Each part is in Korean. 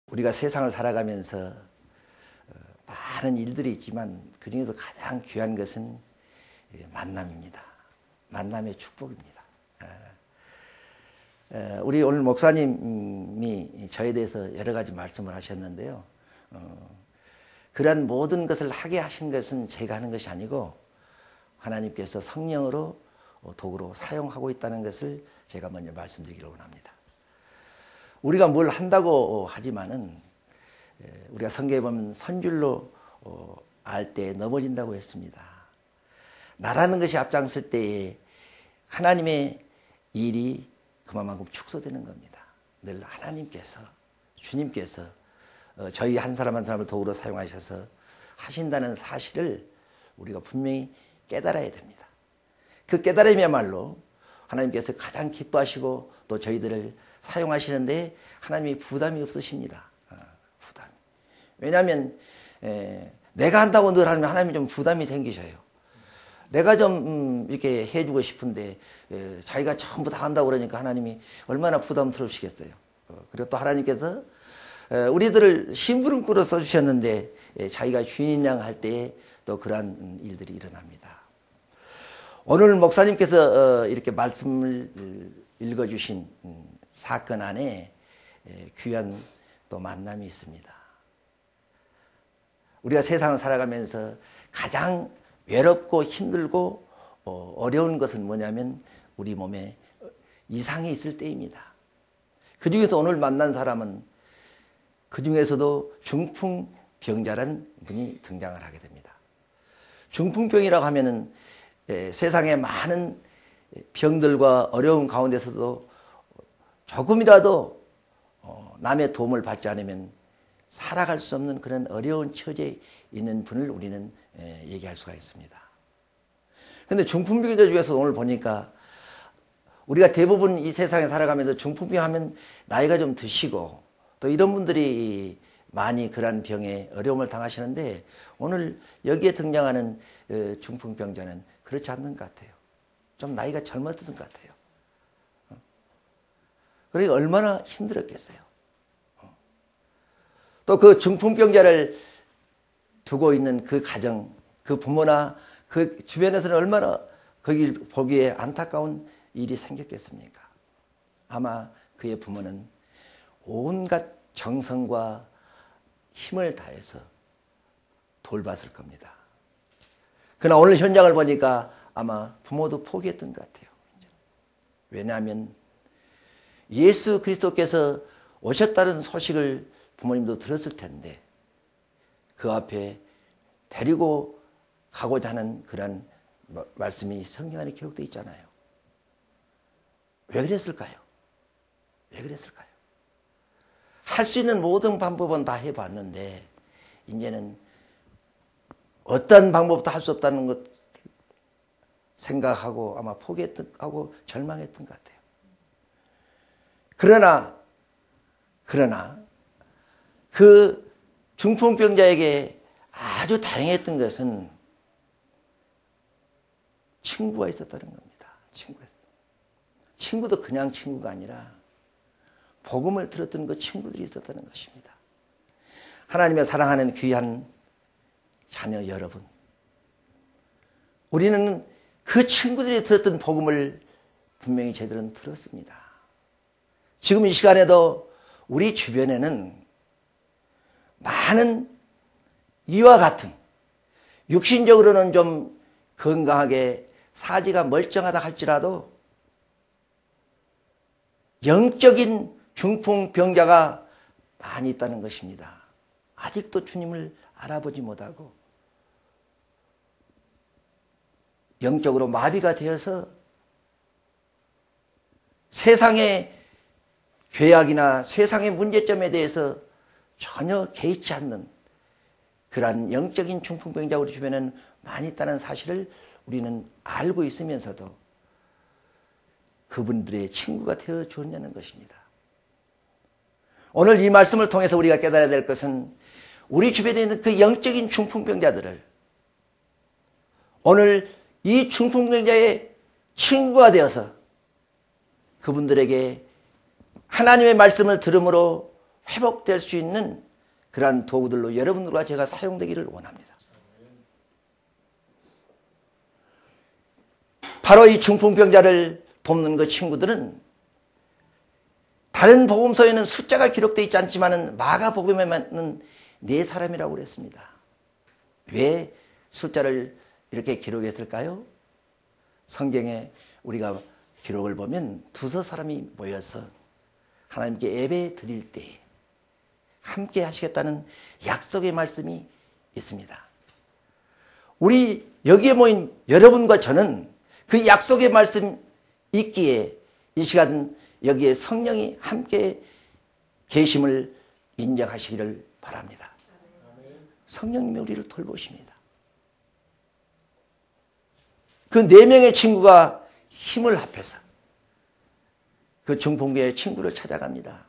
우리가 세상을 살아가면서 많은 일들이 있지만 그중에서 가장 귀한 것은 만남입니다. 만남의 축복입니다. 우리 오늘 목사님이 저에 대해서 여러 가지 말씀을 하셨는데요. 그러한 모든 것을 하게 하신 것은 제가 하는 것이 아니고 하나님께서 성령으로 도구로 사용하고 있다는 것을 제가 먼저 말씀드리기를 원합니다. 우리가 뭘 한다고 하지만은 우리가 성경에 보면 선줄로 알 때 넘어진다고 했습니다. 나라는 것이 앞장설 때에 하나님의 일이 그만큼 축소되는 겁니다. 늘 하나님께서 주님께서 저희 한 사람 한 사람을 도구로 사용하셔서 하신다는 사실을 우리가 분명히 깨달아야 됩니다. 그 깨달음이야말로 하나님께서 가장 기뻐하시고 또 저희들을 사용하시는데 하나님이 부담이 없으십니다. 부담. 왜냐하면 내가 한다고 늘 하면 하나님이 좀 부담이 생기셔요. 내가 좀 이렇게 해주고 싶은데 자기가 전부 다 한다고 그러니까 하나님이 얼마나 부담스러우시겠어요. 그리고 또 하나님께서 우리들을 심부름꾼으로 써주셨는데 자기가 주인 양 할 때에 또 그러한 일들이 일어납니다. 오늘 목사님께서 이렇게 말씀을 읽어주신 사건 안에 귀한 또 만남이 있습니다. 우리가 세상을 살아가면서 가장 외롭고 힘들고 어려운 것은 뭐냐면 우리 몸에 이상이 있을 때입니다. 그 중에서 오늘 만난 사람은 그 중에서도 중풍병자라는 분이 등장을 하게 됩니다. 중풍병이라고 하면은 세상에 많은 병들과 어려움 가운데서도 조금이라도 남의 도움을 받지 않으면 살아갈 수 없는 그런 어려운 처지에 있는 분을 우리는 얘기할 수가 있습니다. 그런데 중풍병자 중에서 오늘 보니까 우리가 대부분 이 세상에 살아가면서 중풍병 하면 나이가 좀 드시고 또 이런 분들이 많이 그런 병에 어려움을 당하시는데 오늘 여기에 등장하는 중풍병자는 그렇지 않는 것 같아요. 좀 나이가 젊었던 것 같아요. 그러니까 얼마나 힘들었겠어요. 또 그 중풍병자를 두고 있는 그 가정, 그 부모나 그 주변에서는 얼마나 거기 보기에 안타까운 일이 생겼겠습니까? 아마 그의 부모는 온갖 정성과 힘을 다해서 돌봤을 겁니다. 그러나 오늘 현장을 보니까 아마 부모도 포기했던 것 같아요. 왜냐하면 예수 그리스도께서 오셨다는 소식을 부모님도 들었을 텐데 그 앞에 데리고 가고자 하는 그런 말씀이 성경 안에 기록되어 있잖아요. 왜 그랬을까요? 왜 그랬을까요? 할 수 있는 모든 방법은 다 해봤는데 이제는 어떤 방법도 할 수 없다는 것 생각하고 아마 포기했고 절망했던 것 같아요. 그러나 그 중풍병자에게 아주 다행했던 것은 친구가 있었다는 겁니다. 친구도 그냥 친구가 아니라 복음을 들었던 그 친구들이 있었다는 것입니다. 하나님의 사랑하는 귀한 자녀 여러분, 우리는 그 친구들이 들었던 복음을 분명히 저희들은 들었습니다. 지금 이 시간에도 우리 주변에는 많은 이와 같은 육신적으로는 좀 건강하게 사지가 멀쩡하다 할지라도 영적인 중풍병자가 많이 있다는 것입니다. 아직도 주님을 알아보지 못하고 영적으로 마비가 되어서 세상의 죄악이나 세상의 문제점에 대해서 전혀 개의치 않는 그러한 영적인 중풍병자 우리 주변에는 많이 있다는 사실을 우리는 알고 있으면서도 그분들의 친구가 되어 주었냐는 것입니다. 오늘 이 말씀을 통해서 우리가 깨달아야 될 것은 우리 주변에 있는 그 영적인 중풍병자들을 오늘 이 중풍병자의 친구가 되어서 그분들에게 하나님의 말씀을 들음으로 회복될 수 있는 그러한 도구들로 여러분들과 제가 사용되기를 원합니다. 바로 이 중풍병자를 돕는 그 친구들은 다른 복음서에는 숫자가 기록되어 있지 않지만 마가복음에는 4사람이라고 그랬습니다. 왜 숫자를 이렇게 기록했을까요? 성경에 우리가 기록을 보면 두서 사람이 모여서 하나님께 예배 드릴 때 함께 하시겠다는 약속의 말씀이 있습니다. 우리 여기에 모인 여러분과 저는 그 약속의 말씀 있기에 이 시간 여기에 성령이 함께 계심을 인정하시기를 바랍니다. 성령님이 우리를 돌보십니다. 그 4명의 친구가 힘을 합해서 그 중풍병의 친구를 찾아갑니다.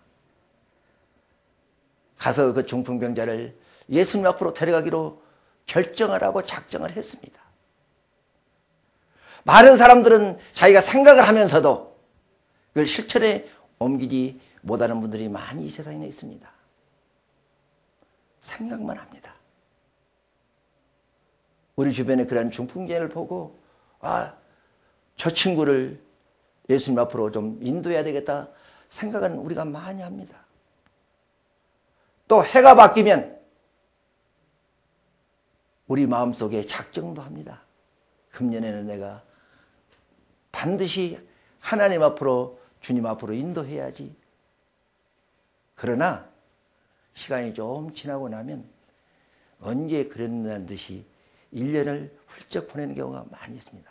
가서 그 중풍병자를 예수님 앞으로 데려가기로 결정하라고 작정을 했습니다. 많은 사람들은 자기가 생각을 하면서도 그걸 실천에 옮기지 못하는 분들이 많이 이 세상에 있습니다. 생각만 합니다. 우리 주변에 그런 중풍병을 보고 저 친구를 예수님 앞으로 좀 인도해야 되겠다 생각은 우리가 많이 합니다. 또 해가 바뀌면 우리 마음속에 작정도 합니다. 금년에는 내가 반드시 하나님 앞으로 주님 앞으로 인도해야지. 그러나 시간이 좀 지나고 나면 언제 그랬는 듯이 1년을 훌쩍 보내는 경우가 많이 있습니다.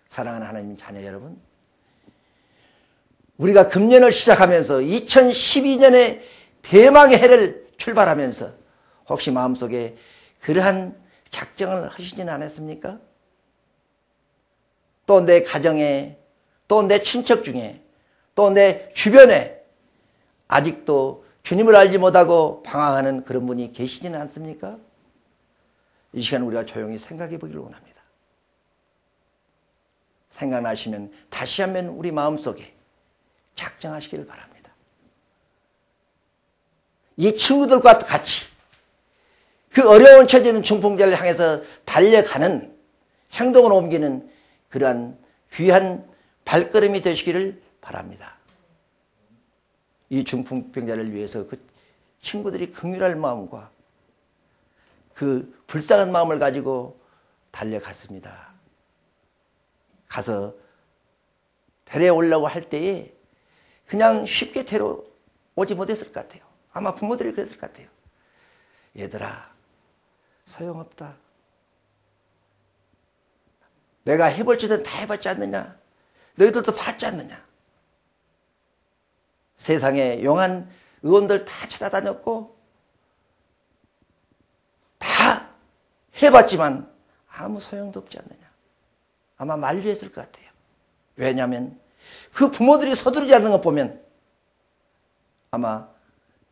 사랑하는 하나님 자녀 여러분, 우리가 금년을 시작하면서 2012년에 대망의 해를 출발하면서 혹시 마음속에 그러한 작정을 하시지는 않았습니까? 또 내 가정에, 또 내 친척 중에, 또 내 주변에 아직도 주님을 알지 못하고 방황하는 그런 분이 계시지는 않습니까? 이 시간 우리가 조용히 생각해 보기를 원합니다. 생각나시면 다시 한번 우리 마음속에 작정하시기를 바랍니다. 이 친구들과 같이 그 어려운 처지에 있는 중풍자를 향해서 달려가는 행동을 옮기는 그러한 귀한 발걸음이 되시기를 바랍니다. 이 중풍병자를 위해서 그 친구들이 긍휼할 마음과 그 불쌍한 마음을 가지고 달려갔습니다. 가서 데려오려고 할 때에 그냥 쉽게 데려오지 못했을 것 같아요. 아마 부모들이 그랬을 것 같아요. 얘들아, 소용없다. 내가 해볼 짓은 다 해봤지 않느냐? 너희들도 봤지 않느냐? 세상에 용한 의원들 다 찾아다녔고 다 해봤지만 아무 소용도 없지 않느냐? 아마 만류했을 것 같아요. 왜냐하면 그 부모들이 서두르지 않는 것 보면 아마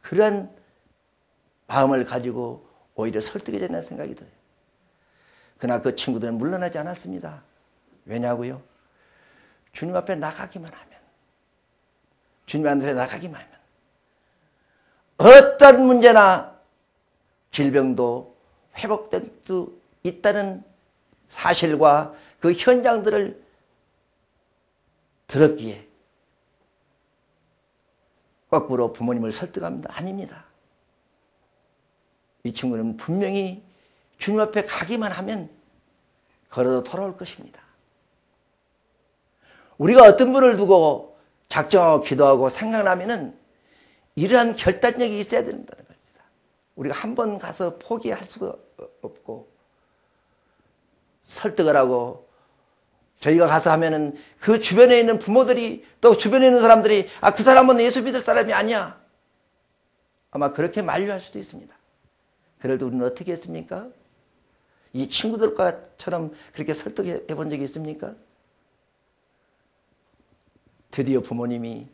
그러한 마음을 가지고 오히려 설득이 되는 생각이 들어요. 그러나 그 친구들은 물러나지 않았습니다. 왜냐고요? 주님 앞에 나가기만 하면, 주님 앞에 나가기만 하면 어떤 문제나 질병도 회복될 수 있다는 사실과 그 현장들을 들었기에 거꾸로 부모님을 설득합니다. 아닙니다. 이 친구는 분명히 주님 앞에 가기만 하면 걸어서 돌아올 것입니다. 우리가 어떤 분을 두고 작정하고 기도하고 생각나면은 이러한 결단력이 있어야 된다는 겁니다. 우리가 한 번 가서 포기할 수가 없고 설득을 하고 저희가 가서 하면은 그 주변에 있는 부모들이 또 주변에 있는 사람들이 그 사람은 예수 믿을 사람이 아니야. 아마 그렇게 만류할 수도 있습니다. 그럴 때 우리는 어떻게 했습니까? 이 친구들과처럼 그렇게 설득해 본 적이 있습니까? 드디어 부모님이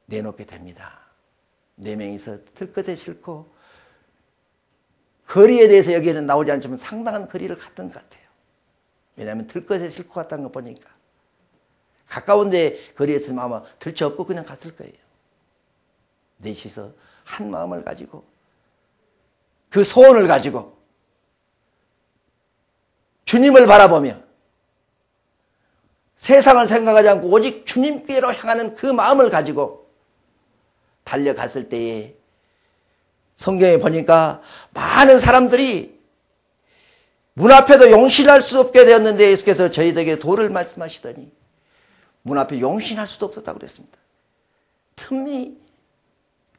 내놓게 됩니다. 4명이서 들것에 싣고 거리에 대해서 여기에는 나오지 않지만 상당한 거리를 갔던 것 같아요. 왜냐하면 들것에 싣고 갔다는 거 보니까 가까운데 거리에 있으면 아마 들쳐 업고 그냥 갔을 거예요. 넷이서 한 마음을 가지고 그 소원을 가지고 주님을 바라보며 세상을 생각하지 않고 오직 주님께로 향하는 그 마음을 가지고 달려갔을 때에 성경에 보니까 많은 사람들이 문 앞에도 용신할 수 없게 되었는데 예수께서 저희들에게 도를 말씀하시더니 문 앞에 용신할 수도 없었다고 그랬습니다. 틈이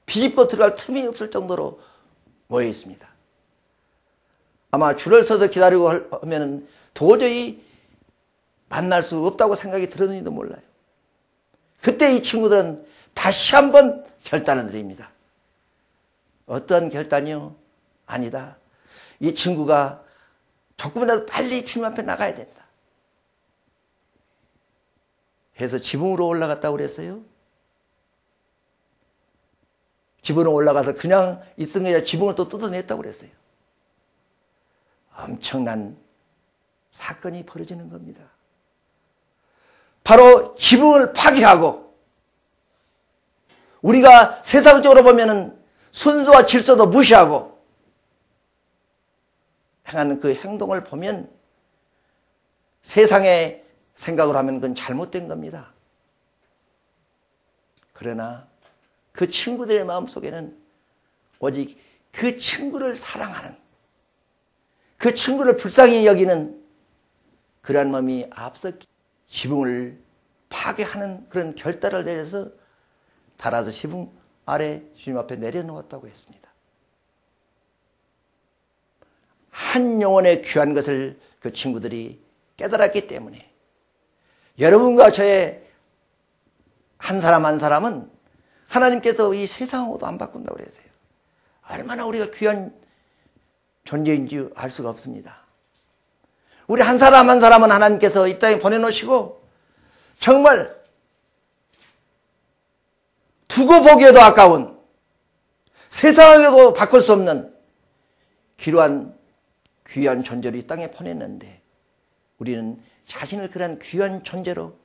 비집고 들어갈 틈이 없을 정도로 모여 있습니다. 아마 줄을 서서 기다리고 하면 도저히 만날 수 없다고 생각이 들었는지도 몰라요. 그때 이 친구들은 다시 한번 결단을 드립니다. 어떤 결단이요? 아니다. 이 친구가 조금이라도 빨리 주님 앞에 나가야 된다. 해서 지붕으로 올라갔다고 그랬어요. 지붕으로 올라가서 그냥 있은 게 아니라 지붕을 또 뜯어냈다고 그랬어요. 엄청난 사건이 벌어지는 겁니다. 바로 지붕을 파괴하고 우리가 세상적으로 보면은 순서와 질서도 무시하고 행하는 그 행동을 보면 세상의 생각을 하면 그건 잘못된 겁니다. 그러나 그 친구들의 마음속에는 오직 그 친구를 사랑하는, 그 친구를 불쌍히 여기는 그러한 마음이 앞서 지붕을 파괴하는 그런 결단을 내려서 달아서 지붕 아래 주님 앞에 내려놓았다고 했습니다. 한 영혼의 귀한 것을 그 친구들이 깨달았기 때문에 여러분과 저의 한 사람 한 사람은 하나님께서 이 세상하고도 안 바꾼다고 그랬어요. 얼마나 우리가 귀한 존재인지 알 수가 없습니다. 우리 한 사람 한 사람은 하나님께서 이 땅에 보내놓으시고 정말 두고 보기에도 아까운 세상에도 바꿀 수 없는 귀한 존재로 이 땅에 보냈는데 우리는 자신을 그런 귀한 존재로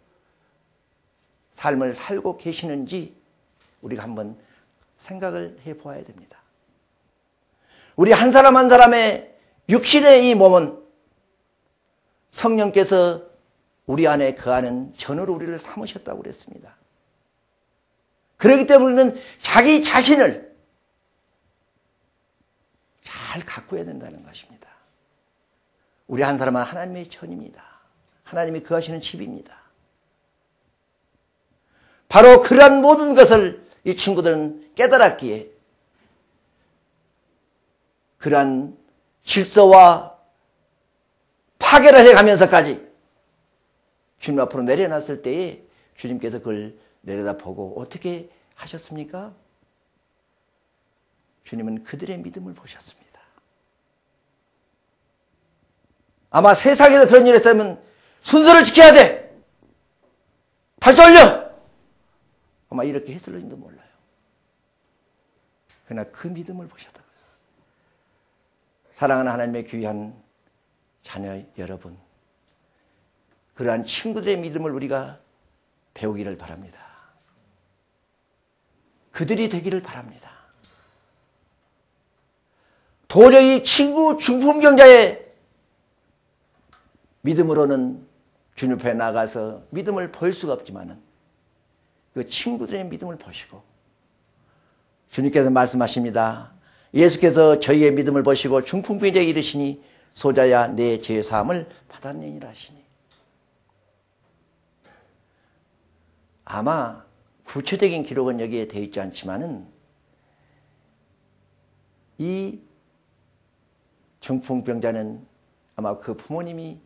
삶을 살고 계시는지 우리가 한번 생각을 해보아야 됩니다. 우리 한 사람 한 사람의 육신의 이 몸은 성령께서 우리 안에 거하는 전으로 우리를 삼으셨다고 그랬습니다. 그렇기 때문에 우리는 자기 자신을 잘 가꾸어야 된다는 것입니다. 우리 한 사람은 하나님의 전입니다. 하나님이 거하시는 집입니다. 바로 그러한 모든 것을 이 친구들은 깨달았기에 그러한 질서와 파괴를 해가면서까지 주님 앞으로 내려놨을 때에 주님께서 그걸 내려다보고 어떻게 하셨습니까? 주님은 그들의 믿음을 보셨습니다. 아마 세상에서 그런 일이 있다면 순서를 지켜야 돼! 다시 올려! 아마 이렇게 했을지도 몰라요. 그러나 그 믿음을 보셨다고요. 사랑하는 하나님의 귀한 자녀 여러분, 그러한 친구들의 믿음을 우리가 배우기를 바랍니다. 그들이 되기를 바랍니다. 도저히 친구 중풍병자의 믿음으로는 주님 앞에 나가서 믿음을 보일 수가 없지만은 그 친구들의 믿음을 보시고 주님께서 말씀하십니다. 예수께서 저희의 믿음을 보시고 중풍병자에게 이르시니 소자야 내 죄 사함을 받았느니라 하시니. 아마 구체적인 기록은 여기에 되어 있지 않지만은 이 중풍병자는 아마 그 부모님이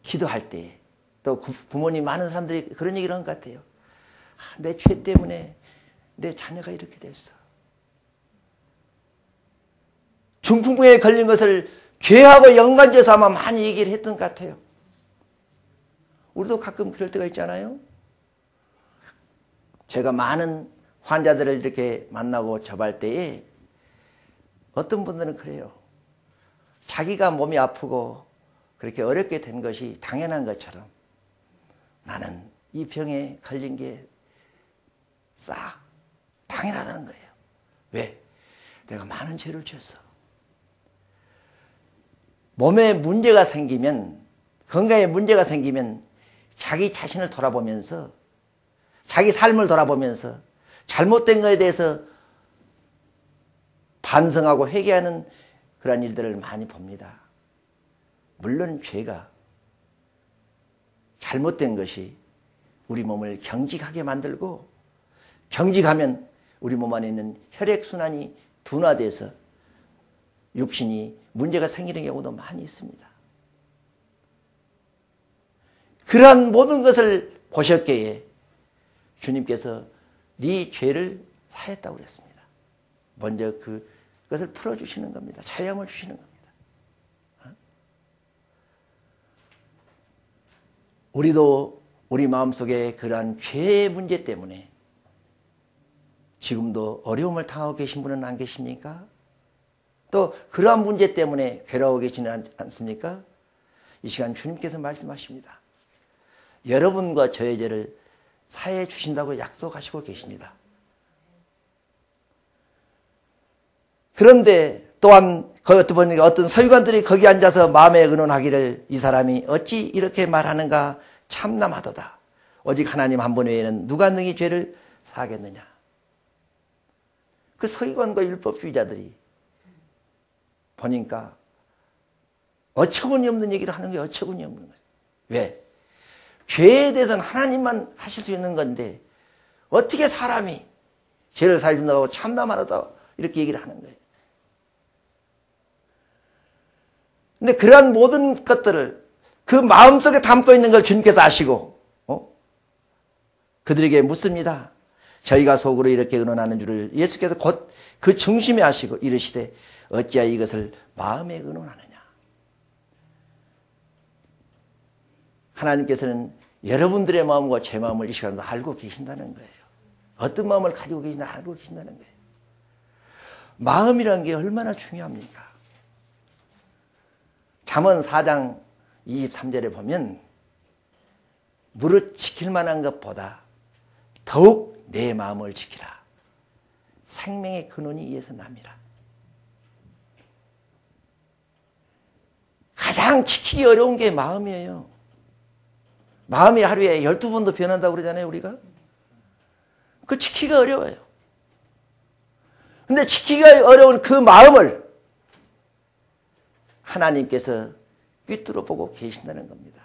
기도할 때 또 그 부모님 많은 사람들이 그런 얘기를 한 것 같아요. 내 죄 때문에 내 자녀가 이렇게 됐어. 중풍병에 걸린 것을 죄하고 연관지어서 아마 많이 얘기를 했던 것 같아요. 우리도 가끔 그럴 때가 있잖아요. 제가 많은 환자들을 이렇게 만나고 접할 때에 어떤 분들은 그래요. 자기가 몸이 아프고 그렇게 어렵게 된 것이 당연한 것처럼 나는 이 병에 걸린 게 싹 다 당연하다는 거예요. 왜? 내가 많은 죄를 지었어. 몸에 문제가 생기면, 건강에 문제가 생기면 자기 자신을 돌아보면서, 자기 삶을 돌아보면서 잘못된 것에 대해서 반성하고 회개하는 그런 일들을 많이 봅니다. 물론 죄가, 잘못된 것이 우리 몸을 경직하게 만들고, 경직하면 우리 몸 안에 있는 혈액순환이 둔화돼서 육신이 문제가 생기는 경우도 많이 있습니다. 그러한 모든 것을 보셨기에 주님께서 네 죄를 사했다고 그랬습니다. 먼저 그것을 풀어주시는 겁니다. 자유함을 주시는 겁니다. 우리도 우리 마음속에 그러한 죄의 문제 때문에 지금도 어려움을 당하고 계신 분은 안 계십니까? 또 그러한 문제 때문에 괴로워 계시지 않습니까? 이 시간 주님께서 말씀하십니다. 여러분과 저의 죄를 사해 주신다고 약속하시고 계십니다. 그런데 또한 어떤 서기관들이 거기 앉아서 마음에 의논하기를 이 사람이 어찌 이렇게 말하는가 참남하도다. 오직 하나님 한 분 외에는 누가 능히 죄를 사하겠느냐. 그 서기관과 율법주의자들이 보니까 어처구니 없는 얘기를 하는 게 어처구니 없는 거예요. 왜? 죄에 대해서는 하나님만 하실 수 있는 건데 어떻게 사람이 죄를 사해준다고 참남하다 이렇게 얘기를 하는 거예요. 근데 그러한 모든 것들을 그 마음속에 담고 있는 걸 주님께서 아시고 그들에게 묻습니다. 저희가 속으로 이렇게 의논하는 줄을 예수께서 곧 그 중심에 하시고 이르시되 어찌하여 이것을 마음에 의논하느냐. 하나님께서는 여러분들의 마음과 제 마음을 이 시간도 알고 계신다는 거예요. 어떤 마음을 가지고 계시나 알고 계신다는 거예요. 마음이라는 게 얼마나 중요합니까? 잠언 4장 23절에 보면 무릇 지킬 만한 것보다 더욱 내 마음을 지키라. 생명의 근원이 이에서 납니다. 가장 지키기 어려운 게 마음이에요. 마음이 하루에 12번도 변한다고 그러잖아요, 우리가. 그 지키기가 어려워요. 근데 지키기가 어려운 그 마음을 하나님께서 꿰뚫어 보고 계신다는 겁니다.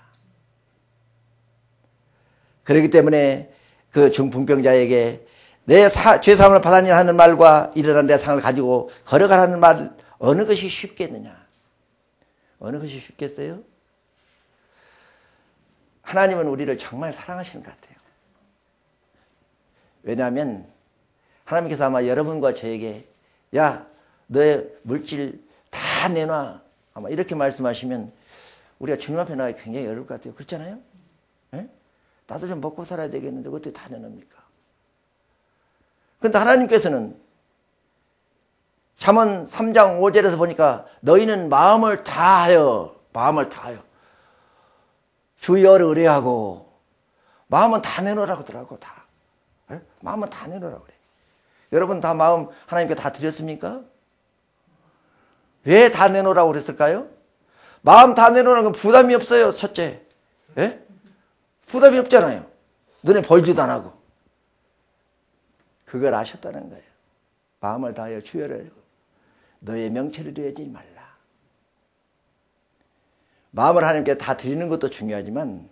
그렇기 때문에 그 중풍병자에게 내 죄사함을 받았니 하는 말과 일어난 내 상을 가지고 걸어가라는 말 어느 것이 쉽겠느냐? 어느 것이 쉽겠어요? 하나님은 우리를 정말 사랑하시는 것 같아요. 왜냐하면 하나님께서 아마 여러분과 저에게 야, 너의 물질 다 내놔 아마 이렇게 말씀하시면 우리가 주님 앞에 나가기 굉장히 어려울 것 같아요. 그렇잖아요? 네? 나도 좀 먹고 살아야 되겠는데 어떻게 다 내놓습니까? 그런데 하나님께서는 잠언 3장 5절에서 보니까 너희는 마음을 다하여 주여를 의뢰하고 마음은 다 내놓으라고 하더라고. 다. 네? 마음은 다 내놓으라고 그래. 여러분 다 마음 하나님께 다 드렸습니까? 왜 다 내놓으라고 그랬을까요? 마음 다 내놓으라는 건 부담이 없어요. 첫째. 예? 부담이 없잖아요. 눈에 보이지도 안 하고. 그걸 아셨다는 거예요. 마음을 다하여 주여를 하고 너의 명체를 이루지 말라. 마음을 하나님께 다 드리는 것도 중요하지만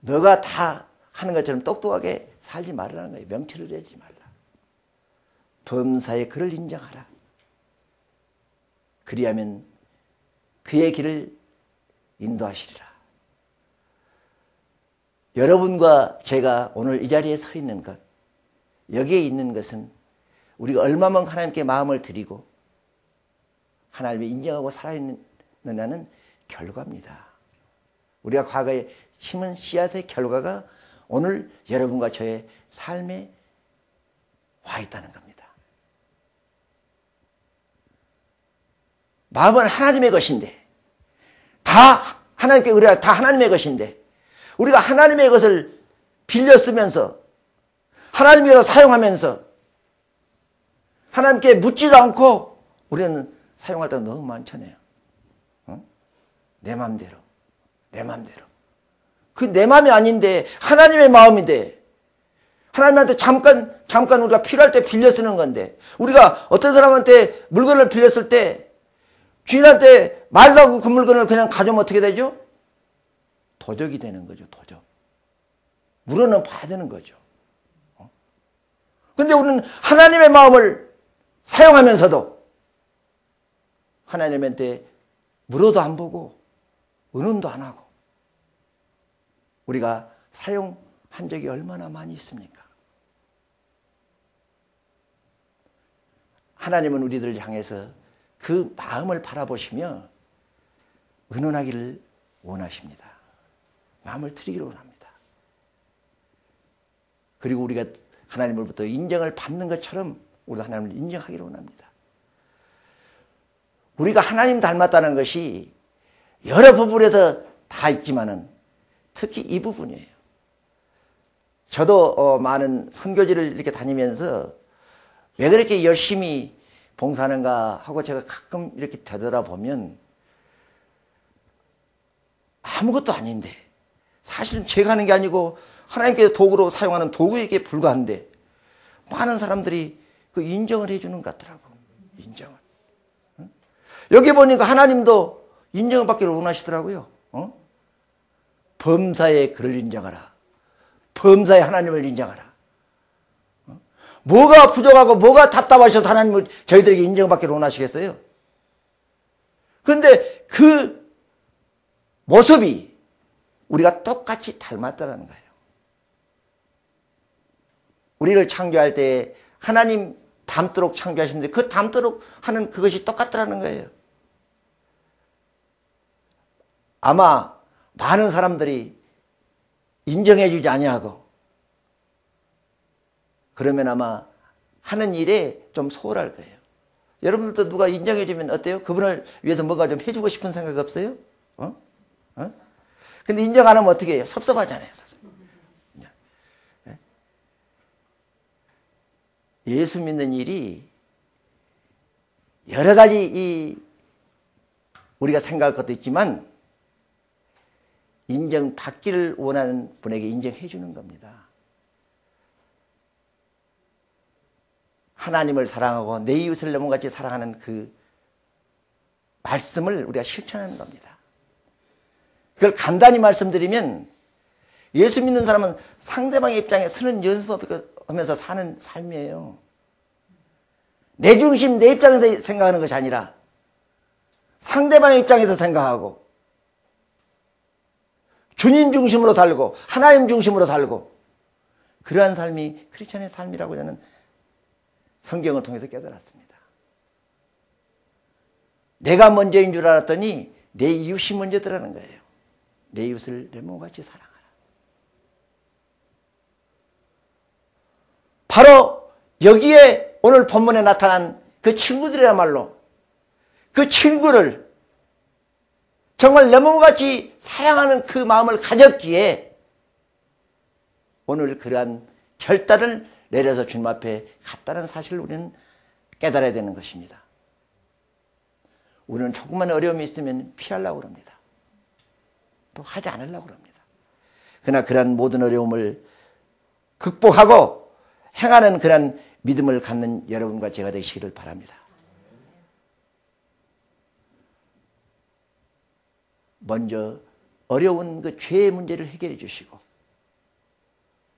너가 다 하는 것처럼 똑똑하게 살지 말라는 거예요. 명체를 이루지 말라. 범사에 그를 인정하라. 그리하면 그의 길을 인도하시리라. 여러분과 제가 오늘 이 자리에 서 있는 것, 여기에 있는 것은 우리가 얼마만큼 하나님께 마음을 드리고 하나님을 인정하고 살아있느냐는 결과입니다. 우리가 과거에 심은 씨앗의 결과가 오늘 여러분과 저의 삶에 와 있다는 겁니다. 마음은 하나님의 것인데 다 하나님께 의뢰하 다 하나님의 것인데 우리가 하나님의 것을 빌려 쓰면서 하나님께서 사용하면서 하나님께 묻지도 않고 우리는 사용할 때가 너무 많잖아요. 내 마음대로. 내 마음대로. 그 내 마음이 아닌데 하나님의 마음인데 하나님한테 잠깐 우리가 필요할 때 빌려 쓰는 건데 우리가 어떤 사람한테 물건을 빌렸을 때 주인한테 말도 하고 그 물건을 그냥 가져오면 어떻게 되죠? 도적이 되는 거죠. 도적. 물어는 봐야 되는 거죠. 근데 우리는 하나님의 마음을 사용하면서도 하나님한테 물어도 안 보고 의논도 안 하고 우리가 사용한 적이 얼마나 많이 있습니까? 하나님은 우리들을 향해서 그 마음을 바라보시며 의논하기를 원하십니다. 마음을 드리기를 원합니다. 그리고 우리가 하나님으로부터 인정을 받는 것처럼 우리도 하나님을 인정하기를 원합니다. 우리가 하나님 닮았다는 것이 여러 부분에서 다 있지만은 특히 이 부분이에요. 저도 많은 선교지를 이렇게 다니면서 왜 그렇게 열심히 봉사하는가 하고 제가 가끔 이렇게 되돌아보면 아무것도 아닌데 사실은 제가 하는 게 아니고 하나님께서 도구로 사용하는 도구에게 불과한데 많은 사람들이 그 인정을 해주는 것 같더라고. 인정을. 여기 보니까 하나님도 인정을 받기를 원하시더라고요. 범사에 그를 인정하라. 범사에 하나님을 인정하라. 뭐가 부족하고 뭐가 답답하셔서 하나님을 저희들에게 인정받기를 원하시겠어요? 그런데 그 모습이 우리가 똑같이 닮았다는 거예요. 우리를 창조할 때 하나님 닮도록 창조하시는데 그 닮도록 하는 그것이 똑같더라는 거예요. 아마 많은 사람들이 인정해 주지 아니하고 그러면 아마 하는 일에 좀 소홀할 거예요. 여러분들도 누가 인정해 주면 어때요? 그분을 위해서 뭔가 좀 해주고 싶은 생각 없어요? 근데 인정 안 하면 어떻게 해요? 섭섭하잖아요. 예수 믿는 일이 여러 가지 우리가 생각할 것도 있지만 인정받기를 원하는 분에게 인정해 주는 겁니다. 하나님을 사랑하고 내 이웃을 넘어같이 사랑하는 그 말씀을 우리가 실천하는 겁니다. 그걸 간단히 말씀드리면 예수 믿는 사람은 상대방의 입장에 서는 연습하면서 사는 삶이에요. 내 중심, 내 입장에서 생각하는 것이 아니라 상대방의 입장에서 생각하고 주님 중심으로 살고 하나님 중심으로 살고 그러한 삶이 크리스천의 삶이라고 저는 성경을 통해서 깨달았습니다. 내가 먼저인 줄 알았더니 내 이웃이 먼저더라는 거예요. 내 이웃을 내 몸같이 사랑하라. 바로 여기에 오늘 본문에 나타난 그 친구들이야말로 그 친구를 정말 내 몸같이 사랑하는 그 마음을 가졌기에 오늘 그러한 결단을 내려서 주님 앞에 갔다는 사실을 우리는 깨달아야 되는 것입니다. 우리는 조금만 어려움이 있으면 피하려고 합니다. 또 하지 않으려고 합니다. 그러나 그러한 모든 어려움을 극복하고 행하는 그러한 믿음을 갖는 여러분과 제가 되시기를 바랍니다. 먼저 어려운 그 죄의 문제를 해결해 주시고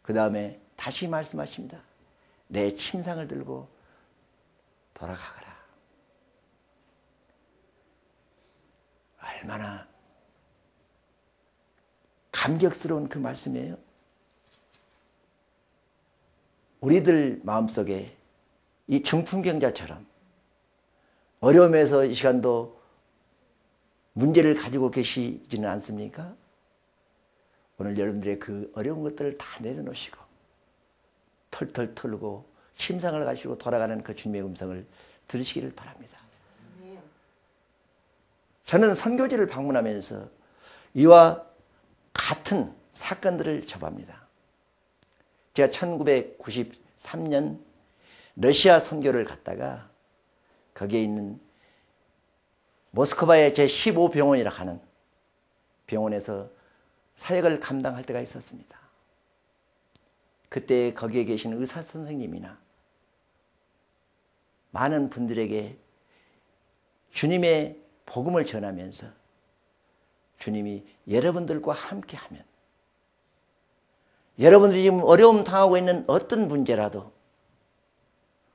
그 다음에 다시 말씀하십니다. 내 침상을 들고 돌아가거라. 얼마나 감격스러운 그 말씀이에요. 우리들 마음속에 이 중풍경자처럼 어려움에서 이 시간도 문제를 가지고 계시지는 않습니까? 오늘 여러분들의 그 어려운 것들을 다 내려놓으시고 털털 털고 침상을 가시고 돌아가는 그 주님의 음성을 들으시기를 바랍니다. 저는 선교지를 방문하면서 이와 같은 사건들을 접합니다. 제가 1993년 러시아 선교를 갔다가 거기에 있는 모스크바의 제15병원이라 하는 병원에서 사역을 감당할 때가 있었습니다. 그때 거기에 계신 의사 선생님이나 많은 분들에게 주님의 복음을 전하면서 주님이 여러분들과 함께하면 여러분들이 지금 어려움 당하고 있는 어떤 문제라도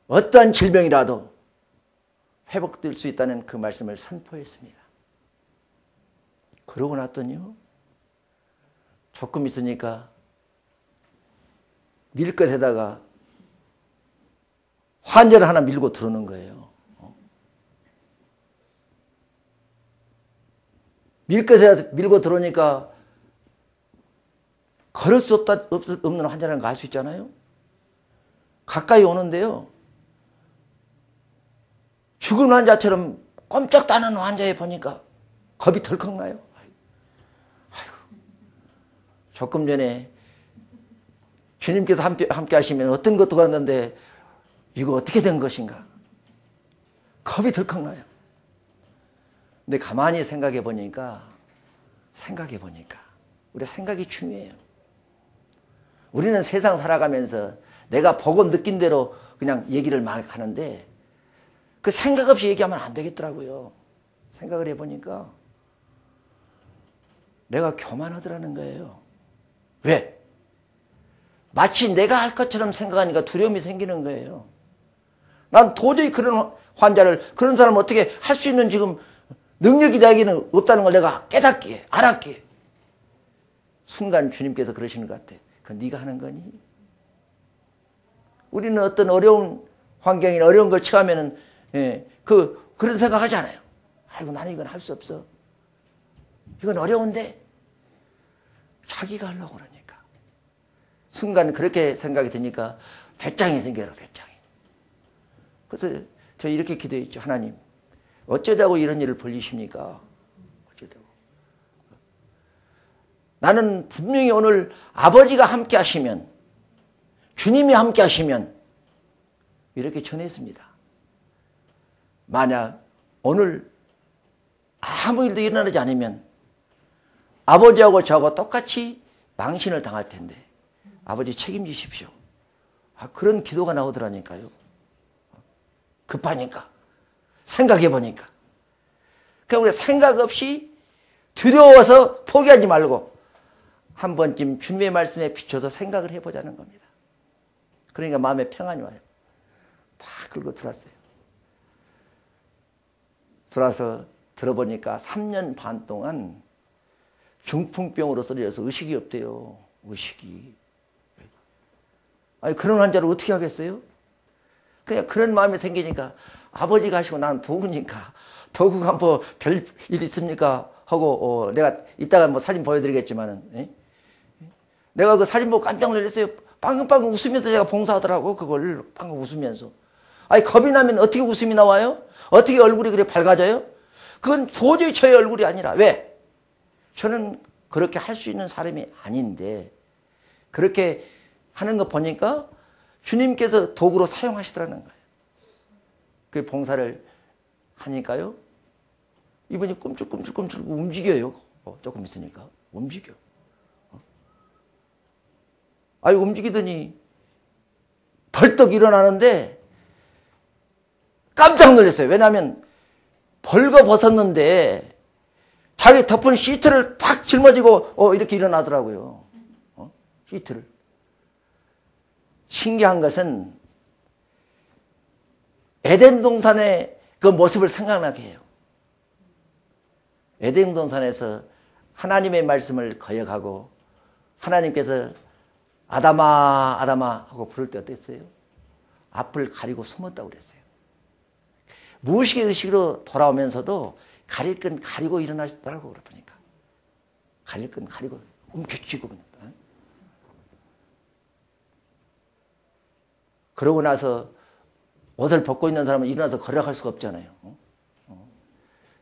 어떠한 질병이라도 회복될 수 있다는 그 말씀을 선포했습니다. 그러고 났더니요, 조금 있으니까 밀것에다가 환자를 하나 밀고 들어오는 거예요. 밀것에 밀고 들어오니까 걸을 수 없는 환자라는 거 알 수 있잖아요. 가까이 오는데요, 죽은 환자처럼 꼼짝 따는 환자에 보니까 겁이 덜컥 나요. 아이고, 조금 전에 주님께서 함께 하시면 어떤 것도 갔는데 이거 어떻게 된 것인가? 겁이 덜컥 나요. 근데 가만히 생각해 보니까 우리 생각이 중요해요. 우리는 세상 살아가면서 내가 복음 느낀 대로 그냥 얘기를 막 하는데 그 생각 없이 얘기하면 안 되겠더라고요. 생각을 해보니까 내가 교만하더라는 거예요. 왜? 마치 내가 할 것처럼 생각하니까 두려움이 생기는 거예요. 난 도저히 그런 환자를, 그런 사람을 어떻게 할 수 있는 지금 능력이 나에게는 없다는 걸 내가 깨닫기에, 알았기에. 순간 주님께서 그러시는 것 같아. 그건 네가 하는 거니? 우리는 어떤 어려운 환경이나 어려운 걸 처하면은, 그런 생각하지 않아요. 아이고, 나는 이건 할 수 없어. 이건 어려운데. 자기가 하려고 그러니까. 순간 그렇게 생각이 드니까 배짱이 생겨요, 배짱이. 그래서 저 이렇게 기도했죠. 하나님, 어쩌자고 이런 일을 벌리십니까? 어쩌자고. 나는 분명히 오늘 아버지가 함께 하시면, 주님이 함께 하시면 이렇게 전했습니다. 만약 오늘 아무 일도 일어나지 않으면 아버지하고 저하고 똑같이 망신을 당할 텐데 아버지 책임지십시오. 그런 기도가 나오더라니까요. 급하니까. 생각해 보니까. 그러니까 우리 생각 없이 두려워서 포기하지 말고 한 번쯤 주님의 말씀에 비춰서 생각을 해보자는 겁니다. 그러니까 마음에 평안이 와요. 다 긁고 들어왔어요. 들어와서 들어보니까 3년 반 동안 중풍병으로 쓰러져서 의식이 없대요. 의식이. 아니, 그런 환자를 어떻게 하겠어요? 그냥 그런 마음이 생기니까 아버지가 하시고 나는 도구니까 도구가 뭐 별 일 있습니까? 하고 내가 이따가 뭐 사진 보여드리겠지만은 내가 그 사진 보고 깜짝 놀랐어요. 빵긋빵긋 웃으면서 제가 봉사하더라고. 그걸 빵긋 웃으면서. 아니, 겁이 나면 어떻게 웃음이 나와요? 어떻게 얼굴이 그래 밝아져요? 그건 도저히 저의 얼굴이 아니라. 왜? 저는 그렇게 할 수 있는 사람이 아닌데 그렇게 하는 거 보니까 주님께서 도구로 사용하시더라는 거예요. 그 봉사를 하니까요, 이분이 꿈틀꿈틀 움직여요. 조금 있으니까 움직여. 아니, 움직이더니 벌떡 일어나는데 깜짝 놀랐어요. 왜냐하면 벌거벗었는데 자기 덮은 시트를 탁 짊어지고 이렇게 일어나더라고요. 시트를. 신기한 것은 에덴 동산의 그 모습을 생각나게 해요. 에덴 동산에서 하나님의 말씀을 거역하고 하나님께서 아담아 아담아 하고 부를 때 어땠어요? 앞을 가리고 숨었다고 그랬어요. 무의식으로 돌아오면서도 가릴 건 가리고 일어나셨다고 그러니까. 가릴 건 가리고 움켜쥐고 그냥. 그러고 나서 옷을 벗고 있는 사람은 일어나서 걸어갈 수가 없잖아요.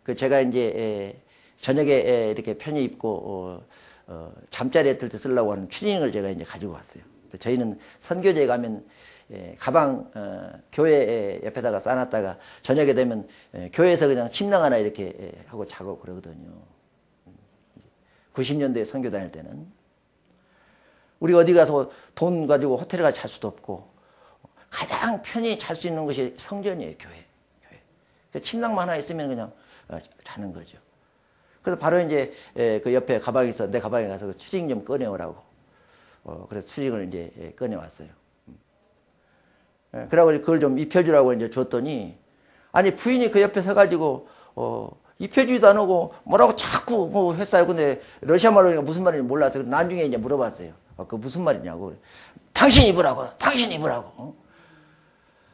그 제가 이제 저녁에 이렇게 편히 입고 잠자리에 들 때 쓰려고 하는 추리닝을 제가 이제 가지고 왔어요. 저희는 선교지에 가면 가방 교회 옆에다가 싸놨다가 저녁에 되면 교회에서 그냥 침낭 하나 이렇게 하고 자고 그러거든요. 90년대에 선교 다닐 때는 우리 어디 가서 돈 가지고 호텔에 가서 잘 수도 없고 가장 편히 잘 수 있는 것이 성전이에요. 교회. 침낭만 하나 있으면 그냥 자는 거죠. 그래서 바로 이제 그 옆에 가방이 있어 내 가방에 가서 그 추징 좀 꺼내오라고. 그래서 추징을 이제 꺼내왔어요. 그러고 그걸 좀 입혀주라고 이제 줬더니 아니 부인이 그 옆에 서가지고 입혀주지도 안 하고 뭐라고 자꾸 뭐 했어요. 근데 러시아 말로 무슨 말인지 몰라서 나중에 이제 물어봤어요. 그 무슨 말이냐고. 당신 입으라고. 당신 입으라고.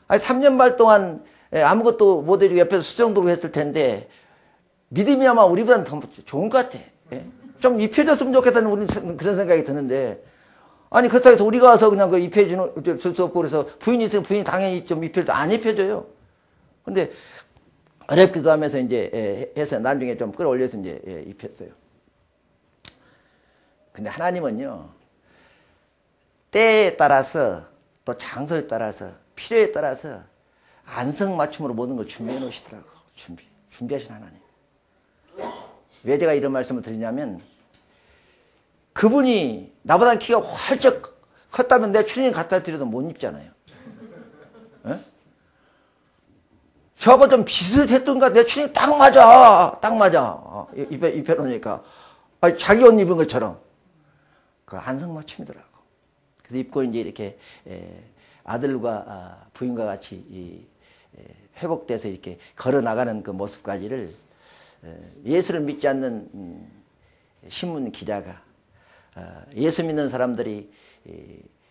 아니 3년 반 동안 아무것도 못 해주고 옆에서 수정도로 했을 텐데 믿음이 아마 우리보다는 더 좋은 것 같아. 좀 입혀줬으면 좋겠다는 우리는 그런 생각이 드는데 아니 그렇다고 해서 우리가 와서 그냥 그 입혀주는 줄 수 없고 그래서 부인이 있으면 부인이 당연히 좀 입혀줘 안 입혀줘요. 근데 어렵게 그 하면서 이제 해서 나중에 좀 끌어올려서 이제 입혔어요. 근데 하나님은요 때에 따라서 또 장소에 따라서 필요에 따라서 안성맞춤으로 모든 걸 준비해 놓으시더라고. 준비하신 하나님. 왜 제가 이런 말씀을 드리냐면 그분이 나보다 키가 활짝 컸다면 내 추리닝 갖다 드려도 못 입잖아요. 에? 저거 좀 비슷했던가 내 추리닝 딱 맞아. 딱 맞아. 입혀놓으니까 자기 옷 입은 것처럼 그 안성맞춤이더라고. 그래서 입고 이제 이렇게 아들과 부인과 같이 회복돼서 이렇게 걸어 나가는 그 모습까지를 예수를 믿지 않는 신문 기자가 예수 믿는 사람들이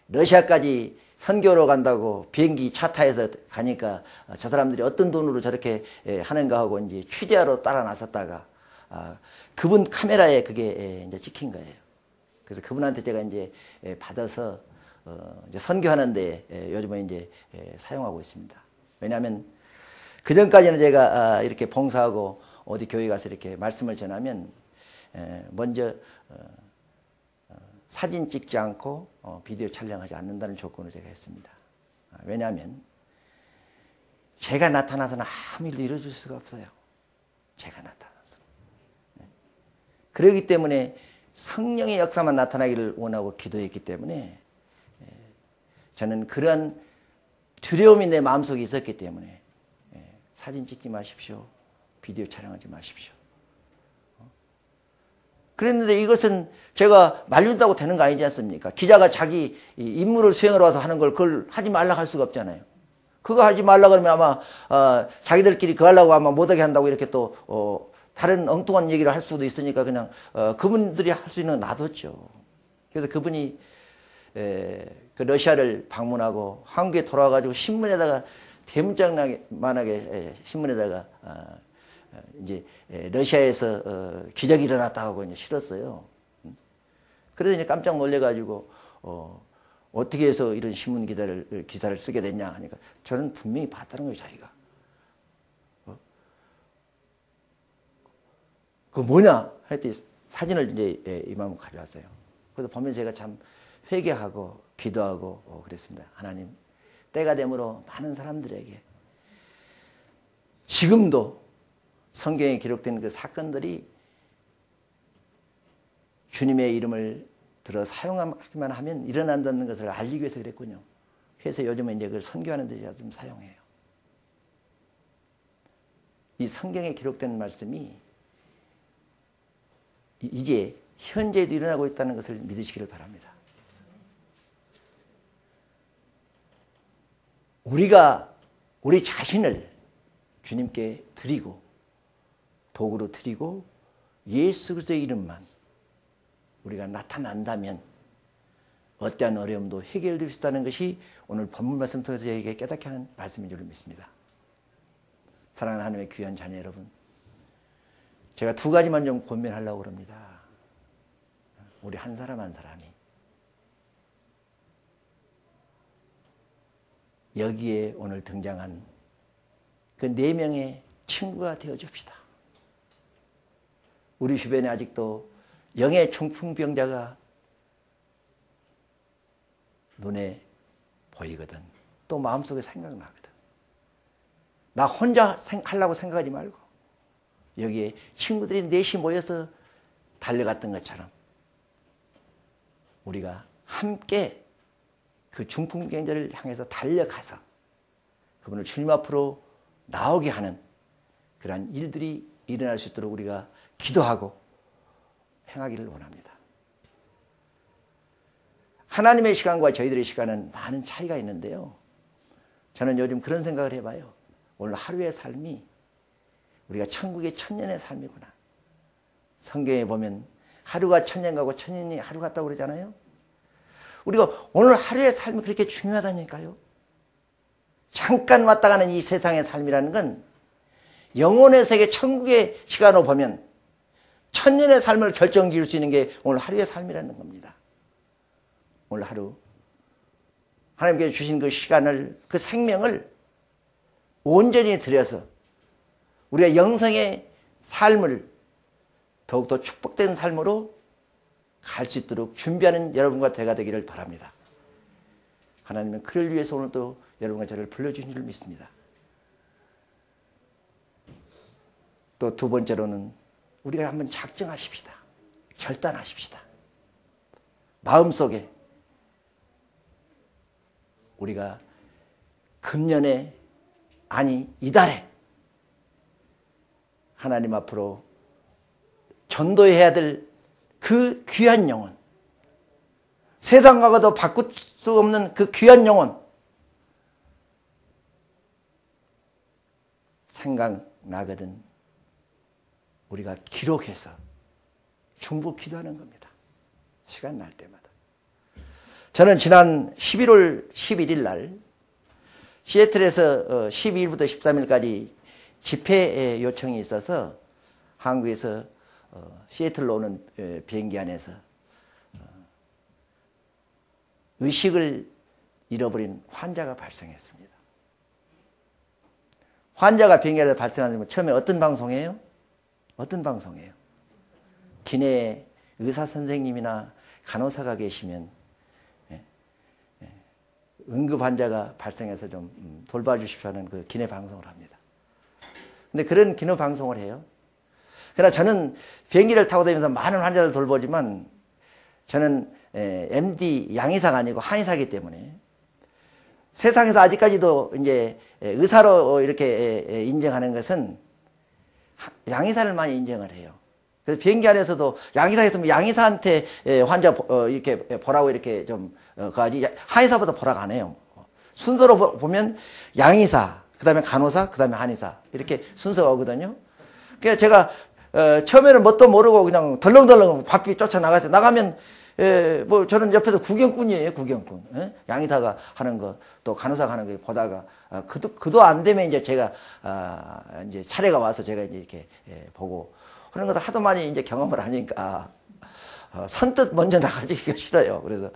러시아까지 선교로 간다고 비행기 차 타서 가니까 저 사람들이 어떤 돈으로 저렇게 하는가 하고 이제 취재하러 따라 나섰다가 그분 카메라에 그게 이제 찍힌 거예요. 그래서 그분한테 제가 이제 받아서 이제 선교하는데 요즘에 이제 사용하고 있습니다. 왜냐하면 그 전까지는 제가 이렇게 봉사하고 어디 교회 가서 이렇게 말씀을 전하면 먼저 사진 찍지 않고 비디오 촬영하지 않는다는 조건을 제가 했습니다. 왜냐하면 제가 나타나서는 아무 일도 이루어질 수가 없어요. 제가 나타나서. 그렇기 때문에 성령의 역사만 나타나기를 원하고 기도했기 때문에 저는 그러한 두려움이 내 마음속에 있었기 때문에 사진 찍지 마십시오. 비디오 촬영하지 마십시오. 그랬는데 이것은 제가 말린다고 되는 거 아니지 않습니까? 기자가 자기 임무를 수행하러 와서 하는 걸 그걸 하지 말라고 할 수가 없잖아요. 그거 하지 말라고 하면 아마 자기들끼리 그거 하려고 아마 못하게 한다고 이렇게 또 다른 엉뚱한 얘기를 할 수도 있으니까 그냥 그분들이 할 수 있는 거 놔뒀죠. 그래서 그분이 그 러시아를 방문하고 한국에 돌아와가지고 신문에다가 대문짝만하게 신문에다가 이제 러시아에서 기적이 일어났다고 하고 이제 실었어요. 그래서 이제 깜짝 놀래가지고 어떻게 해서 이런 신문 기사를 쓰게 됐냐 하니까 저는 분명히 봤다는 거예요, 자기가. 그 뭐냐 했더니 사진을 이제 이마음 가져왔어요. 그래서 보면 제가 참 회개하고 기도하고 그랬습니다. 하나님, 때가 되므로 많은 사람들에게 지금도 성경에 기록된 그 사건들이 주님의 이름을 들어 사용하기만 하면 일어난다는 것을 알리기 위해서 그랬군요. 그래서 요즘은 이제 그걸 선교하는 데 좀 사용해요. 이 성경에 기록된 말씀이 이제 현재도 일어나고 있다는 것을 믿으시기를 바랍니다. 우리가 우리 자신을 주님께 드리고 도구로 드리고 예수 그리스도의 이름만 우리가 나타난다면 어떠한 어려움도 해결될 수 있다는 것이 오늘 본문 말씀 통해서 저에게 깨닫게 하는 말씀인 줄 믿습니다. 사랑하는 하나님의 귀한 자녀 여러분, 제가 두 가지만 좀 고민하려고 합니다. 우리 한 사람 한 사람이 여기에 오늘 등장한 그 4명의 친구가 되어줍시다. 우리 주변에 아직도 영의 중풍병자가 눈에 보이거든. 또 마음속에 생각나거든. 나 혼자 하려고 생각하지 말고 여기에 친구들이 넷이 모여서 달려갔던 것처럼 우리가 함께 그 중풍병자를 향해서 달려가서 그분을 주님 앞으로 나오게 하는 그러한 일들이 일어날 수 있도록 우리가 기도하고 행하기를 원합니다. 하나님의 시간과 저희들의 시간은 많은 차이가 있는데요. 저는 요즘 그런 생각을 해봐요. 오늘 하루의 삶이 우리가 천국의 천년의 삶이구나. 성경에 보면 하루가 천년 가고 천년이 하루 같다고 그러잖아요. 우리가 오늘 하루의 삶이 그렇게 중요하다니까요. 잠깐 왔다 가는 이 세상의 삶이라는 건 영혼의 세계 천국의 시간으로 보면 천년의 삶을 결정지을 수 있는 게 오늘 하루의 삶이라는 겁니다. 오늘 하루 하나님께서 주신 그 시간을, 그 생명을 온전히 들여서 우리가 영생의 삶을 더욱더 축복된 삶으로 갈 수 있도록 준비하는 여러분과 제가 되기를 바랍니다. 하나님은 그를 위해서 오늘 또 여러분과 저를 불러주신 줄 믿습니다. 또 두 번째로는 우리가 한번 작정하십시다. 결단하십시다. 마음속에 우리가 금년에 아니 이달에 하나님 앞으로 전도해야 될 그 귀한 영혼, 세상과도 바꿀 수 없는 그 귀한 영혼 생각나거든 우리가 기록해서 중보 기도하는 겁니다. 시간 날 때마다. 저는 지난 11월 11일 날 시애틀에서 12일부터 13일까지 집회 요청이 있어서 한국에서 시애틀로 오는 비행기 안에서 의식을 잃어버린 환자가 발생했습니다. 환자가 비행기 안에서 발생하면 처음에 어떤 방송이에요? 어떤 방송이에요? 기내에 의사 선생님이나 간호사가 계시면 응급 환자가 발생해서 좀 돌봐주십시오 하는 그 기내 방송을 합니다. 근데 그런 기내 방송을 해요. 그러나 저는 비행기를 타고 다니면서 많은 환자를 돌보지만 저는 MD 양의사가 아니고 한의사이기 때문에 세상에서 아직까지도 이제 의사로 이렇게 인정하는 것은 양의사를 많이 인정을 해요. 그래서 비행기 안에서도 양의사였으면 양의사한테 환자 이렇게 보라고 이렇게 좀 가지 한의사보다 보라고 안 해요. 순서로 보면 양의사, 그다음에 간호사, 그다음에 한의사 이렇게 순서가 오거든요. 그래서 제가 처음에는 뭣도 모르고 그냥 덜렁덜렁 바삐 쫓아나가서 나가면 뭐 저는 옆에서 구경꾼이에요, 구경꾼. 양의사가 하는 거 또 간호사가 하는 거 보다가 그도 안 되면 이제 제가 이제 차례가 와서 제가 이제 이렇게 보고 그런 것도 하도 많이 이제 경험을 하니까 선뜻 먼저 나가기가 싫어요. 그래서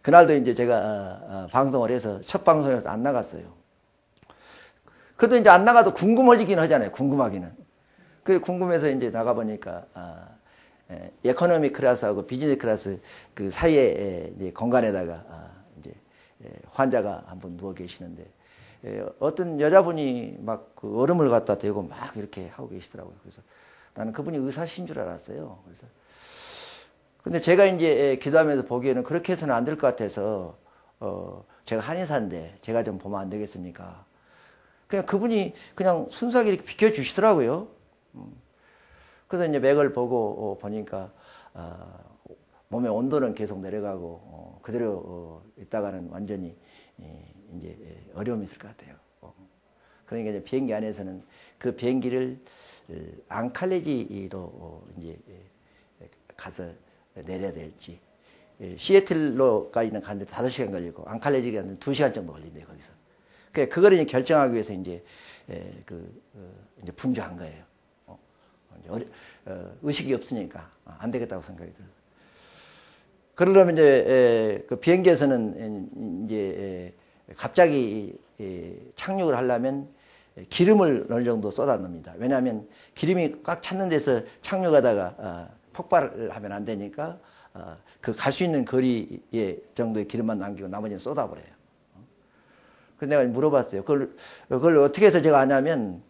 그날도 이제 제가 방송을 해서 첫 방송에서 안 나갔어요. 그래도 이제 안 나가도 궁금해지긴 하잖아요. 궁금하기는. 그 궁금해서 이제 나가 보니까 에코노미 클래스하고 비즈니스 클래스 그 사이에 이제 공간에다가 이제 환자가 한 분 누워 계시는데 어떤 여자분이 막 그 얼음을 갖다 대고 막 이렇게 하고 계시더라고요. 그래서 나는 그분이 의사신 줄 알았어요. 그래서 근데 제가 이제 기도하면서 보기에는 그렇게 해서는 안 될 것 같아서 제가 한의사인데 제가 좀 보면 안 되겠습니까? 그냥 그분이 그냥 순수하게 이렇게 비켜주시더라고요. 그래서 이제 맥을 보고 보니까 몸의 온도는 계속 내려가고 그대로 있다가는 완전히 이제 어려움이 있을 것 같아요. 그러니까 이제 비행기 안에서는 그 비행기를 앙칼레지로 이제 가서 내려야 될지 시애틀로까지는 가는데 5시간 걸리고 앙칼레지가 2시간 정도 걸린대요 거기서. 그거를 이제 결정하기 위해서 이제 이제 분주한 거예요. 의식이 없으니까 안 되겠다고 생각이 들어요. 그러려면 이제 그 비행기에서는 이제 갑자기 착륙을 하려면 기름을 어느 정도 쏟아 넣습니다. 왜냐하면 기름이 꽉 찼는 데서 착륙하다가 폭발을 하면 안 되니까 그 갈 수 있는 거리에 정도의 기름만 남기고 나머지는 쏟아버려요. 그래서 내가 물어봤어요. 그걸 어떻게 해서 제가 아냐면,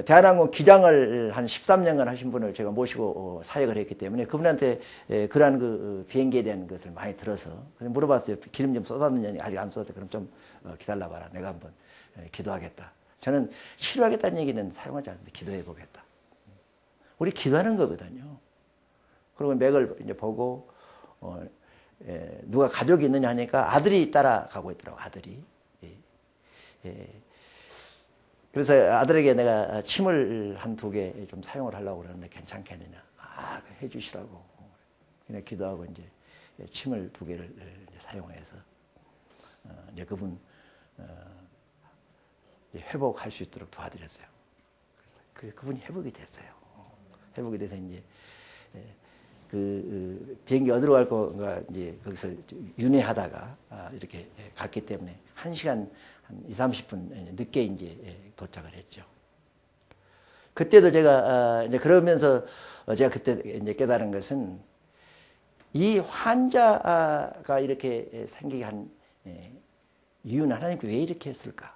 대한항공 기장을 한 13년간 하신 분을 제가 모시고 사역을 했기 때문에 그분한테 그러한 그 비행기에 대한 것을 많이 들어서 그래서 물어봤어요. 기름 좀 쏟았느냐. 아직 안 쏟았대. 그럼 좀 기다려봐라. 내가 한번 기도하겠다. 저는 치료하겠다는 얘기는 사용하지 않습니다. 기도해 보겠다. 우리 기도하는 거거든요. 그리고 맥을 이제 보고 누가 가족이 있느냐 하니까 아들이 따라가고 있더라고. 아들이. 그래서 아들에게 내가 침을 한 2개 좀 사용을 하려고 그러는데 괜찮겠느냐. 해주시라고. 그냥 기도하고 이제 침을 2개를 이제 사용해서 이제 그분 회복할 수 있도록 도와드렸어요. 그래서 그분이 회복이 됐어요. 회복이 돼서 이제 그 비행기 어디로 갈 건가 이제 거기서 윤회하다가 이렇게 갔기 때문에 1시간 한 20-30분 늦게 이제 도착을 했죠. 그때도 제가 이제 그러면서 제가 그때 이제 깨달은 것은 이 환자가 이렇게 생기게 한 이유는 하나님께 왜 이렇게 했을까?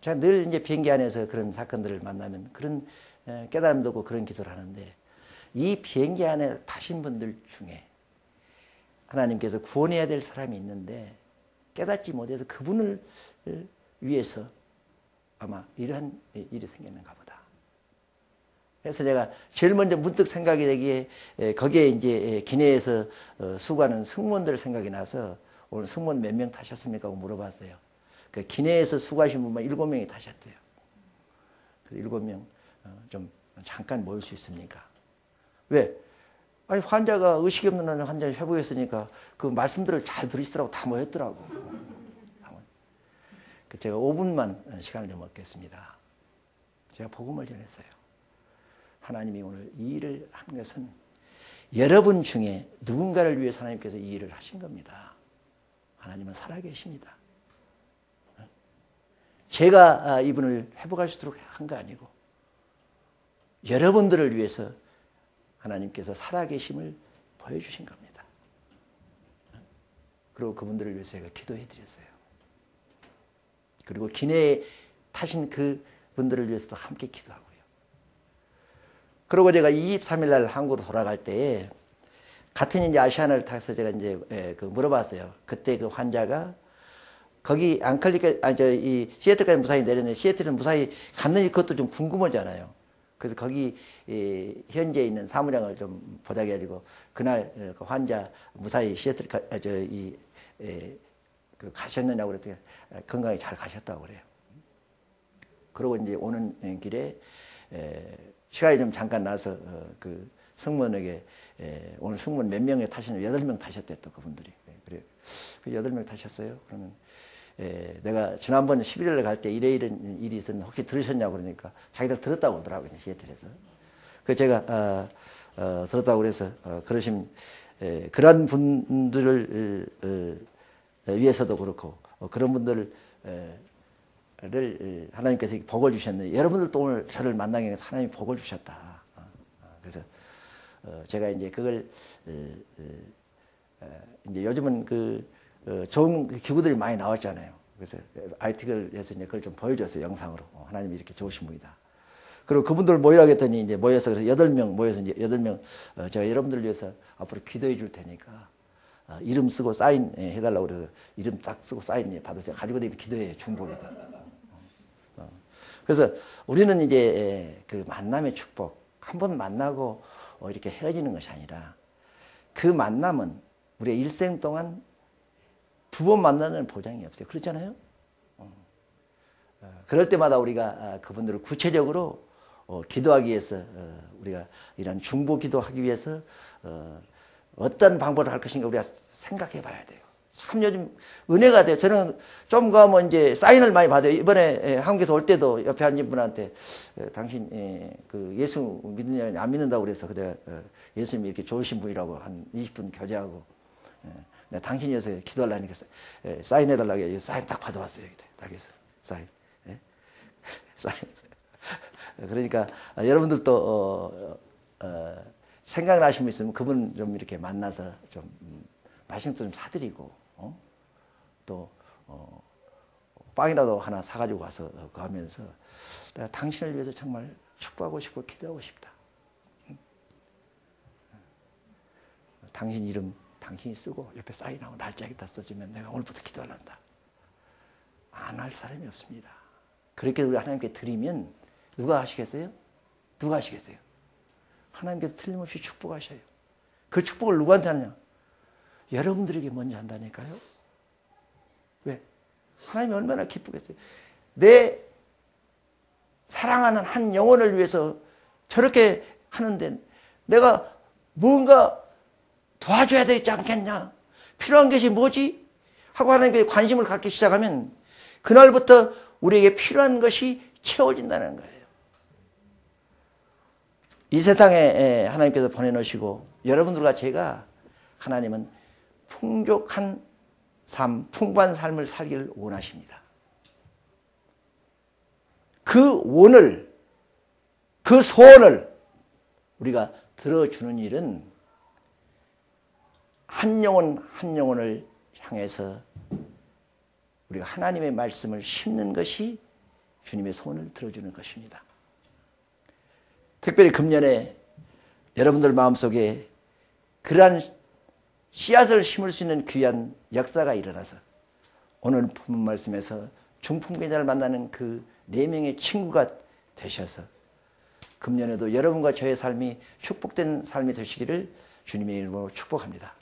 제가 늘 이제 비행기 안에서 그런 사건들을 만나면 그런 깨달음도 없고 그런 기도를 하는데 이 비행기 안에 타신 분들 중에 하나님께서 구원해야 될 사람이 있는데 깨닫지 못해서 그분을 위해서 아마 이러한 일이 생겼는가 보다. 그래서 제가 제일 먼저 문득 생각이 되기에 거기에 이제 기내에서 수고하는 승무원들 생각이 나서 오늘 승무원 몇 명 타셨습니까? 하고 물어봤어요. 그 기내에서 수고하신 분만 7명이 타셨대요. 그래서 7명 좀 잠깐 모일 수 있습니까? 왜? 아니 환자가 의식이 없는 환자 회복했으니까 그 말씀들을 잘 들으시더라고. 다 모였더라고. 제가 5분만 시간을 좀 얻겠습니다. 제가 복음을 전했어요. 하나님이 오늘 이 일을 한 것은 여러분 중에 누군가를 위해서 하나님께서 이 일을 하신 겁니다. 하나님은 살아계십니다. 제가 이분을 회복할 수 있도록 한 거 아니고 여러분들을 위해서 하나님께서 살아계심을 보여주신 겁니다. 그리고 그분들을 위해서 제가 기도해 드렸어요. 그리고 기내에 타신 그 분들을 위해서도 함께 기도하고요. 그리고 제가 23일 날 한국으로 돌아갈 때에 같은 이제 아시아나를 타서 제가 이제 물어봤어요. 그때 그 환자가 거기 이 시애틀까지 무사히 내렸는데 시애틀은 무사히 갔는지 그것도 좀 궁금하잖아요. 그래서 거기 현재 있는 사무장을 좀 보자게 그날 그 환자 무사히 시애틀 가셨느냐고 그랬더니 건강히 잘 가셨다고 그래요. 그러고 이제 오는 길에 시간이 좀 잠깐 나서 그 승무원에게 오늘 승무원 몇 명에 타시냐 8명 타셨대 또 그분들이. 그래요. 그 8명 타셨어요. 그러면 내가 지난번 11월에 갈 때 이런 일이 있었는데 혹시 들으셨냐고 그러니까 자기들 들었다고 그러더라고요. 시애틀에서. 그래서 제가 들었다고 그래서 그러신 그런 분들을 위해서도 그렇고 그런 분들을 하나님께서 복을 주셨는데 여러분들도 오늘 저를 만나게 해서 하나님이 복을 주셨다. 그래서 제가 이제 그걸 이제 요즘은 좋은 기구들이 많이 나왔잖아요. 그래서 아이티글에서 이제 그걸 좀 보여줬어요. 영상으로. 하나님이 이렇게 좋으신 분이다. 그리고 그분들 모이라고 했더니 이제 모여서 그래서 8명 모여서 이제 8명 제가 여러분들을 위해서 앞으로 기도해 줄 테니까 이름 쓰고 사인 해달라고 그래서 이름 딱 쓰고 사인 받으세요. 가지고 다니면 기도해요. 중복이다. 그래서 우리는 이제 그 만남의 축복, 한 번 만나고 이렇게 헤어지는 것이 아니라 그 만남은 우리의 일생 동안 2번 만나는 보장이 없어요. 그렇잖아요? 그럴 때마다 우리가 그분들을 구체적으로 기도하기 위해서 우리가 이런 중보 기도하기 위해서 어떤 방법을 할 것인가 우리가 생각해 봐야 돼요. 참 요즘 은혜가 돼요. 저는 좀 가면 이제 사인을 많이 받아요. 이번에 한국에서 올 때도 옆에 앉은 분한테 당신 그 예수 믿느냐 안 믿는다고 그래서 그때 예수님이 이렇게 좋으신 분이라고 한 20분 교제하고 당신이어서 기도하려니까 사인해달라고 해서 사인 딱 받아왔어요. 딱 해서 사인. 사인. 그러니까 여러분들도 생각나신 분 있으면 그분 좀 이렇게 만나서 좀 말씀도 좀 사드리고 또 빵이라도 하나 사가지고 와서 하면서 내가 당신을 위해서 정말 축복하고 싶고 기도하고 싶다. 당신 이름 당신이 쓰고 옆에 사인하고 날짜에다 써주면 내가 오늘부터 기도하란다. 안 할 사람이 없습니다. 그렇게 우리 하나님께 드리면 누가 하시겠어요? 누가 하시겠어요? 하나님께서 틀림없이 축복하셔요. 그 축복을 누구한테 하느냐? 여러분들에게 먼저 한다니까요. 왜? 하나님이 얼마나 기쁘겠어요. 내 사랑하는 한 영혼을 위해서 저렇게 하는데 내가 뭔가 도와줘야 되지 않겠냐? 필요한 것이 뭐지? 하고 하나님께 관심을 갖기 시작하면 그날부터 우리에게 필요한 것이 채워진다는 거예요. 이 세상에 하나님께서 보내놓으시고 여러분들과 제가 하나님은 풍족한 삶, 풍부한 삶을 살기를 원하십니다. 그 원을, 그 소원을 우리가 들어주는 일은 한 영혼 한 영혼을 향해서 우리가 하나님의 말씀을 심는 것이 주님의 소원을 들어주는 것입니다. 특별히 금년에 여러분들 마음속에 그러한 씨앗을 심을 수 있는 귀한 역사가 일어나서 오늘 본문 말씀에서 중풍병자를 만나는 그 4명의 친구가 되셔서 금년에도 여러분과 저의 삶이 축복된 삶이 되시기를 주님의 이름으로 축복합니다.